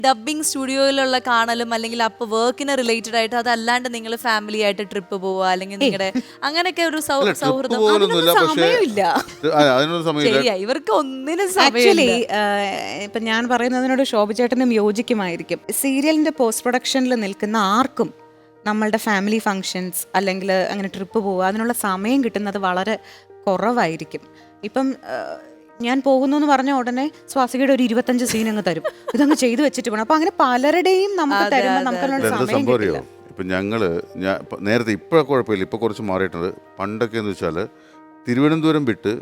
Dubbing സ്റ്റുഡിയോയിലുള്ള കാണലും അല്ലെങ്കിൽ അപ്പൊ വർക്കിന് റിലേറ്റഡ് ആയിട്ട് അതല്ലാണ്ട് നിങ്ങൾ ഫാമിലി ആയിട്ട് ട്രിപ്പ് പോവുക അല്ലെങ്കിൽ നിങ്ങളുടെ അങ്ങനെയൊക്കെ ഒരു സൗഹൃദം സമയമില്ല. ശരിയാ, ഇവർക്ക് ഒന്നിനും ആക്ച്വലി സമയമില്ല. ഇപ്പൊ ഞാൻ പറയുന്നതിനോട് ശോഭിച്ചേട്ടനും യോജിക്കുമായിരിക്കും. സീരിയലിന്റെ പോസ്റ്റ് പ്രൊഡക്ഷനിൽ നിൽക്കുന്ന ആർക്കും നമ്മളുടെ ഫാമിലി ഫങ്ഷൻസ് അല്ലെങ്കിൽ അങ്ങനെ ട്രിപ്പ് പോവുക അതിനുള്ള സമയം കിട്ടുന്നത് വളരെ കുറവായിരിക്കും. ഇപ്പം ഞാൻ പോകുന്നു എന്ന് പറഞ്ഞ ഉടനെ സ്വാസികയുടെ ഒരു 25 സീൻ അങ്ങ് തരും, ഇതങ്ങ് ചെയ്തു വെച്ചിട്ട് പോകണം. അപ്പൊ അങ്ങനെ പലരുടെയും നമുക്ക് തരുമ്പോൾ നമുക്ക് സമയം കിട്ടില്ല. ഇപ്പം നേരത്തെ ഇപ്പോഴൊക്കെ കുഴപ്പമില്ല, ഇപ്പോൾ കുറച്ച് മാറിയിട്ടുണ്ട്. പണ്ടൊക്കെ എന്ന് വെച്ചാൽ തിരുവനന്തപുരം വിട്ട്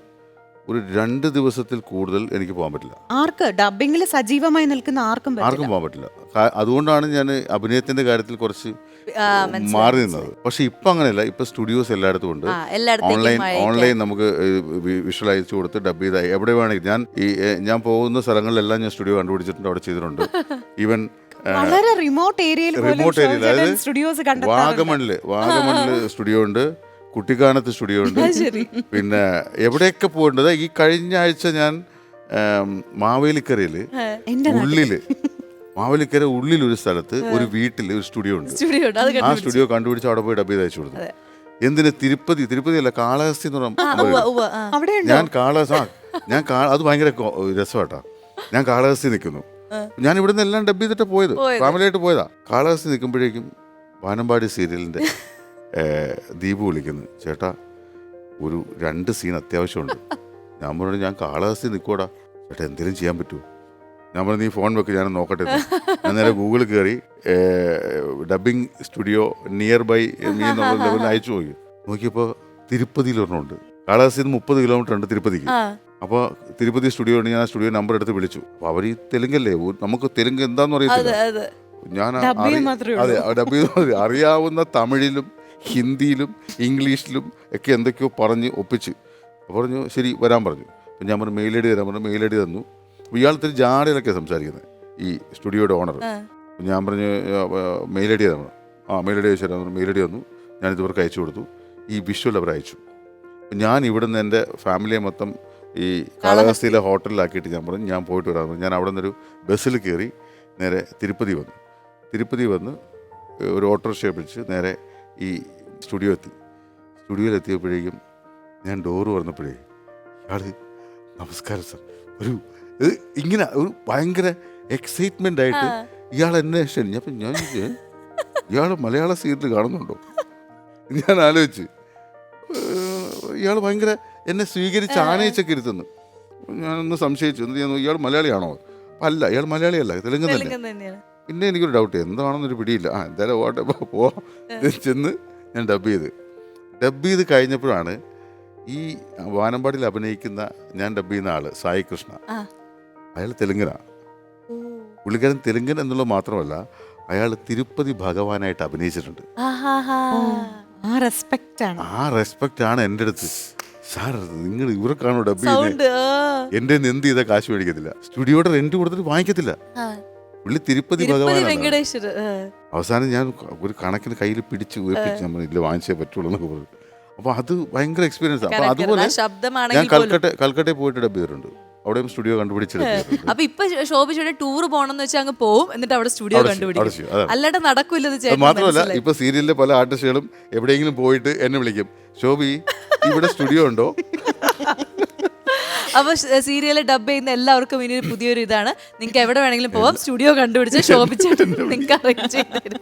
ഒരു 2 ദിവസത്തിൽ കൂടുതൽ എനിക്ക് പോകാൻ പറ്റില്ല. ആർക്ക് ഡബിങ്ങിൽ സജീവമായി നിൽക്കുന്ന ആർക്കും പോകാൻ പറ്റില്ല. അതുകൊണ്ടാണ് ഞാൻ അഭിനയത്തിന്റെ കാര്യത്തിൽ കുറച്ച് മാറി നിന്നത്. പക്ഷെ ഇപ്പൊ അങ്ങനെയല്ല, ഇപ്പൊ സ്റ്റുഡിയോസ് എല്ലായിടത്തും ഉണ്ട്. ഓൺലൈൻ നമുക്ക് വിഷ്വൽ അയച്ചു കൊടുത്ത് ഡബ് ചെയ്ത എവിടെ വേണമെങ്കിൽ ഞാൻ പോകുന്ന സ്ഥലങ്ങളിലെല്ലാം ഞാൻ സ്റ്റുഡിയോ കണ്ടുപിടിച്ചിട്ടുണ്ട്, അവിടെ ചെയ്തിട്ടുണ്ട്. ഈവൻ വളരെ റിമോട്ട് ഏരിയയിൽ അതായത് വാഗമണില് സ്റ്റുഡിയോ ഉണ്ട്, കുട്ടിക്കാനത്ത് സ്റ്റുഡിയോ ഉണ്ട്. പിന്നെ എവിടെയൊക്കെ പോകേണ്ടത്. ഈ കഴിഞ്ഞ ആഴ്ച ഞാൻ മാവേലിക്കരയില് ഉള്ളിലൊരു സ്ഥലത്ത് ഒരു വീട്ടിൽ ഒരു സ്റ്റുഡിയോ ഉണ്ട്. ആ സ്റ്റുഡിയോ കണ്ടുപിടിച്ച് അവിടെ പോയി ഡബ് ചെയ്ത് അയച്ചു കൊടുത്തു. എന്തിന്? തിരുപ്പതി അല്ല, കാളഹസ്തി എന്ന് പറഞ്ഞാൽ ഞാൻ അത് ഭയങ്കര രസമാട്ടാ. ഞാൻ കാളഹസ്തി നിൽക്കുന്നു, ഞാൻ ഇവിടുന്ന് എല്ലാം ഡബ് ചെയ്തിട്ട് പോയത്, ഫാമിലിയായിട്ട് പോയതാ. കാളഹസ്തി നിൽക്കുമ്പോഴേക്കും വാനമ്പാടി സീരിയലിന്റെ ദീപു വിളിക്കുന്നു, ചേട്ടാ ഒരു 2 സീൻ അത്യാവശ്യമുണ്ട്. ഞാൻ പറഞ്ഞു, ഞാൻ കാളഹസ്തി നിൽക്കൂടാ ചേട്ടാ, എന്തെങ്കിലും ചെയ്യാൻ പറ്റുമോ? ഞാൻ പറഞ്ഞു, നീ ഫോൺ വെക്ക്, ഞാൻ നോക്കട്ടെ. ഞാൻ നേരെ ഗൂഗിളിൽ കയറി dubbing studio near by me എന്നുള്ള ലെവലിൽ അയച്ചു നോക്കിയപ്പോൾ തിരുപ്പതിയിൽ ഒരെണ്ണമുണ്ട്. കാളഹസ്തിയിൽ 30 കിലോമീറ്റർ ഉണ്ട് തിരുപ്പതിക്ക്. അപ്പോൾ തിരുപ്പതി സ്റ്റുഡിയോ ഉണ്ട്. ഞാൻ ആ സ്റ്റുഡിയോ നമ്പർ എടുത്ത് വിളിച്ചു. അപ്പോൾ അവർ ഈ തെലുങ്കല്ലേ, നമുക്ക് തെലുങ്ക് എന്താണെന്ന് അറിയത്തില്ല. ഞാൻ അറിയാവുന്ന തമിഴിലും ഹിന്ദിയിലും ഇംഗ്ലീഷിലും ഒക്കെ എന്തൊക്കെയോ പറഞ്ഞ് ഒപ്പിച്ച് പറഞ്ഞു. ശരി വരാൻ പറഞ്ഞു. അപ്പം ഞാൻ പറഞ്ഞു മെയിൽ ഐ ഡി തരാൻ പറഞ്ഞു. മെയിൽ ഐ ഡി തന്നു. ഇയാളത്തിന് ജാടയിലൊക്കെ സംസാരിക്കുന്നത് ഈ സ്റ്റുഡിയോയുടെ ഓണർ. ഞാൻ പറഞ്ഞു മെയിൽ ഐ ഡി തരാൻ. മെയിൽ ഐ ഡി അയച്ചു തരാൻ. മെയിൽ ഐ ഡി തന്നു. ഞാൻ ഇതുവർക്ക് അയച്ചു കൊടുത്തു. ഈ വിഷ്വൽ അവർ അയച്ചു. ഞാൻ ഇവിടുന്ന് എൻ്റെ ഫാമിലിയെ മൊത്തം ഈ കാളഹസ്തിയിലെ ഹോട്ടലിലാക്കിയിട്ട് ഞാൻ പറഞ്ഞു ഞാൻ പോയിട്ട് വരാമെന്ന്. ഞാൻ അവിടെ നിന്നൊരു ബസ്സിൽ കയറി നേരെ തിരുപ്പതി വന്ന് ഒരു ഓട്ടോറിക്ഷ പിടിച്ച് നേരെ ഈ സ്റ്റുഡിയോയിലെത്തിയപ്പോഴേക്കും ഞാൻ ഡോറ് തുറന്നപ്പോഴേ ഇയാൾ നമസ്കാരം സർ, ഇങ്ങനെ ഒരു ഭയങ്കര എക്സൈറ്റ്മെൻ്റ് ആയിട്ട് ഇയാൾ എന്നെ ക്ഷണിച്ചു. ഞാൻ ഇയാൾ മലയാള സീരിയൽ കാണുന്നുണ്ടോ? ഞാൻ ആലോചിച്ച് ഇയാൾ ഭയങ്കര എന്നെ സ്വീകരിച്ച് ആനയിച്ചൊക്കെ ഇരുത്തുന്നു. ഞാനൊന്ന് സംശയിച്ചു, എന്ത് ചെയ്യുന്നു, ഇയാൾ മലയാളിയാണോ? അല്ല, ഇയാൾ മലയാളിയല്ല, തെലുങ്കൻ തന്നെ. പിന്നെ എനിക്കൊരു ഡൗട്ട്, എന്താണെന്നൊരു പിടിയില്ല. എന്തായാലും ഓട്ടെ പോവാം ചെന്ന് ഞാൻ ഡബ് ചെയ്ത് കഴിഞ്ഞപ്പോഴാണ് ഈ വാനമ്പാടിയിൽ അഭിനയിക്കുന്ന ഞാൻ ഡബ് ചെയ്യുന്ന ആള് സായി കൃഷ്ണ, അയാൾ തെലുങ്കനാണ്. പുള്ളിക്കാരൻ തെലുങ്കൻ എന്നുള്ളത് മാത്രമല്ല, അയാൾ തിരുപ്പതി ഭഗവാനായിട്ട് അഭിനയിച്ചിട്ടുണ്ട്. ആ റെസ്പെക്റ്റ് ആണ് എൻ്റെ അടുത്ത്. സാർ നിങ്ങൾ ഇവർക്കാണോ ഡബ് ചെയ്യുന്നത്? എൻ്റെ എന്ത് ചെയ്താൽ കാശ് മേടിക്കത്തില്ല, സ്റ്റുഡിയോയുടെ റെന്റ് കൊടുത്തിട്ട് വാങ്ങിക്കത്തില്ല. പുള്ളി തിരുപ്പതി ഭഗവാനാണ്. അവസാനം ഞാൻ ഒരു കണക്കിന് കയ്യിൽ പിടിച്ച് ഉയർപ്പിച്ച് നമ്മൾ ഇല്ല വാങ്ങിച്ചേ പറ്റുള്ളൂ എന്നൊക്കെ പറഞ്ഞു. അപ്പൊ അത് ഭയങ്കര എക്സ്പീരിയൻസ്. അപ്പൊ അതുപോലെ ഞാൻ കൽക്കട്ടയിൽ പോയിട്ട് ഡബ് ചെയ്തിട്ടുണ്ട്. അവിടെയും സ്റ്റുഡിയോ കണ്ടുപിടിച്ചിട്ടുണ്ട്. അപ്പൊ ഇപ്പൊ ശോഭിച്ചോടെ ടൂർ പോകണമെന്ന് വെച്ചാൽ അങ്ങ് പോവും, എന്നിട്ട് അവിടെ സ്റ്റുഡിയോ കണ്ടുപിടിക്കും. അല്ലാണ്ട് നടക്കൂല്ലത്. മാത്രമല്ല ഇപ്പൊ സീരിയലിലെ പല ആർട്ടിസ്റ്റുകളും എവിടെയെങ്കിലും പോയിട്ട് എന്നെ വിളിക്കും, ശോഭി ഇവിടെ സ്റ്റുഡിയോ ഉണ്ടോ? അപ്പൊ സീരിയല് ഡബ് ചെയ്യുന്ന എല്ലാവർക്കും ഇനി പുതിയൊരു ഇതാണ്, നിങ്ങൾക്ക് എവിടെ വേണമെങ്കിലും പോവാം, സ്റ്റുഡിയോ കണ്ടുപിടിച്ച് ശോഭിച്ചിട്ട് നിങ്ങൾക്ക് അറേഞ്ച് ചെയ്ത് തരും.